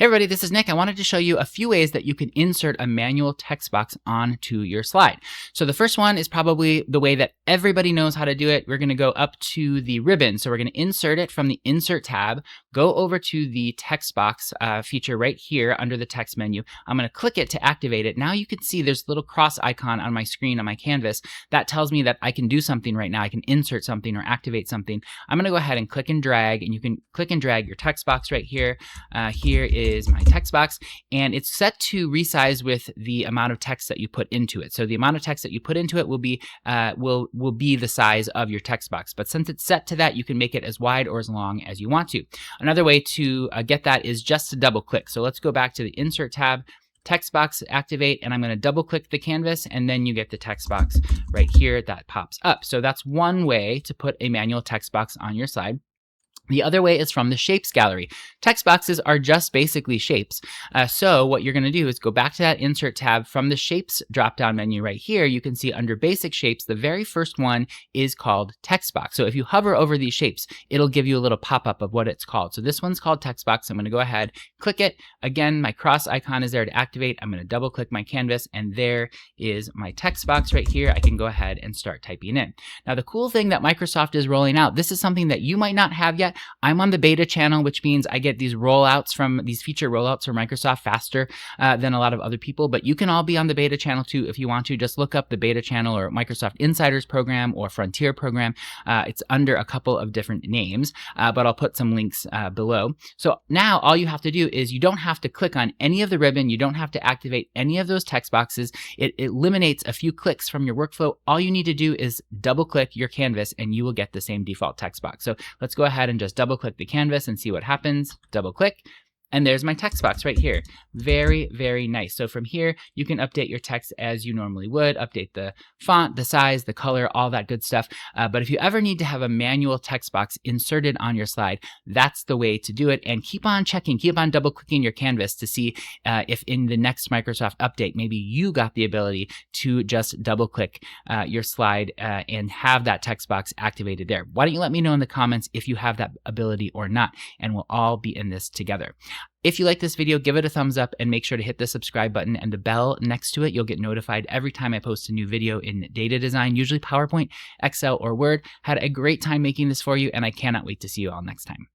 Hey everybody, this is Nick. I wanted to show you a few ways that you can insert a manual text box onto your slide. So the first one is probably the way that everybody knows how to do it. We're going to go up to the ribbon. So we're going to insert it from the Insert tab, go over to the text box feature right here under the text menu. I'm going to click it to activate it. Now you can see there's a little cross icon on my screen on my canvas. That tells me that I can do something right now. I can insert something or activate something. I'm going to go ahead and click and drag, and you can click and drag your text box right here. Here is my text box, and it's set to resize with the amount of text that you put into it. So the amount of text that you put into it will be the size of your text box. But since it's set to that, you can make it as wide or as long as you want to. Another way to get that is just to double click. So let's go back to the Insert tab, text box activate, and I'm going to double click the canvas, and then you get the text box right here that pops up. So that's one way to put a manual text box on your slide. The other way is from the Shapes gallery. Text boxes are just basically shapes. So what you're going to do is go back to that Insert tab. From the Shapes drop-down menu right here, you can see under Basic Shapes, the very first one is called Text Box. So if you hover over these shapes, it'll give you a little pop-up of what it's called. So this one's called Text Box. I'm going to go ahead, click it. Again, my cross icon is there to activate. I'm going to double-click my canvas, and there is my text box right here. I can go ahead and start typing in. Now, the cool thing that Microsoft is rolling out, this is something that you might not have yet. I'm on the beta channel, which means I get these rollouts from these feature rollouts from Microsoft faster than a lot of other people, but you can all be on the beta channel too if you want to. Just look up the beta channel or Microsoft Insiders program or Frontier program. It's under a couple of different names, but I'll put some links below. So now all you have to do is you don't have to click on any of the ribbon. You don't have to activate any of those text boxes. It eliminates a few clicks from your workflow. All you need to do is double click your canvas and you will get the same default text box. So let's go ahead and just double click the canvas and see what happens. Double click. And there's my text box right here. Very, very nice. So from here, you can update your text as you normally would, update the font, the size, the color, all that good stuff. But if you ever need to have a manual text box inserted on your slide, that's the way to do it. And keep on checking, keep on double clicking your canvas to see if in the next Microsoft update, maybe you got the ability to just double click your slide and have that text box activated there. Why don't you let me know in the comments if you have that ability or not, and we'll all be in this together. If you like this video, give it a thumbs up and make sure to hit the subscribe button and the bell next to it. You'll get notified every time I post a new video in data design, usually PowerPoint, Excel, or Word. Had a great time making this for you, and I cannot wait to see you all next time.